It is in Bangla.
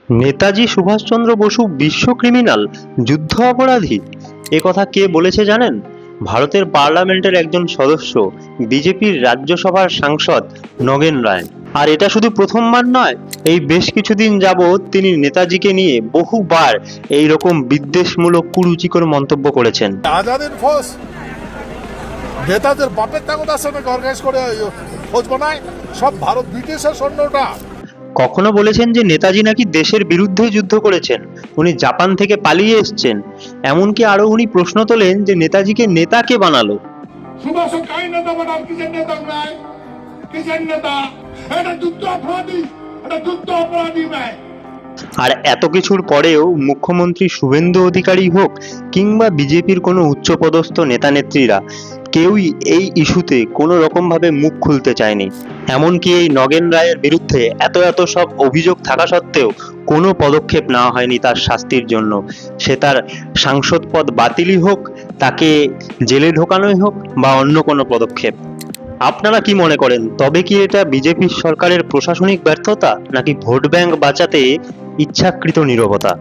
নেতাজি সুভাষচন্দ্র বসু বিশ্ব ক্রিমিনাল, যুদ্ধ অপরাধী, এ কথা কে বলেছে জানেন? ভারতের পার্লামেন্টের একজন সদস্য, বিজেপির রাজ্যসভার সাংসদ নগেন রায়। আর এটা শুধু প্রথমবার নয়, এই বেশ কিছুদিন যাবৎ তিনি নেতাজিকে নিয়ে বহুবার এই রকম বিদ্বেষমূলক কুরুচিকর মন্তব্য করেছেন। আজাদের ফৌজ নেতাদের বাপের তাগদার সঙ্গে অর্গানাইজ করে ফৌজ বানায়, সব ভারত ব্রিটিশের সৈন্যটা। কখনো বলেছেন যে নেতাজি নাকি দেশের বিরুদ্ধে যুদ্ধ করেছেন, উনি জাপান থেকে পালিয়ে এসেছেন। এমনকি আরো উনি প্রশ্ন তোলেন যে নেতাজিকে নেতা কে বানালো। সুভাষ কাই নেতা বানাল, কিসের নেতা নাই, কিসের নেতা? এটা যুদ্ধ অপরাধী, এটা যুদ্ধ অপরাধী ভাই। আর এত কিছুর পরেও মুখ্যমন্ত্রী শুভেন্দু অধিকারী হোক কিংবা বিজেপির কোনো উচ্চপদস্থ নেতা নেত্রীরা কেউই এই ইস্যুতে কোনো রকম ভাবে মুখ খুলতে চায়নি। এমনকি এই নগেন রায়ের বিরুদ্ধে এত এত সব অভিযোগ থাকা সত্ত্বেও কোনো পদক্ষেপ নেওয়া হয়নি তার শাস্তির জন্য। সে তার সাংসদ পদ বাতিলই হোক, তাকে জেলে ঢোকানোই হোক বা অন্য কোনো পদক্ষেপ। আপনারা কি মনে করেন, তবে কি এটা বিজেপি সরকারের প্রশাসনিক ব্যর্থতা নাকি ভোট ব্যাংক বাঁচাতে ইচ্ছাকৃত নীরবতা?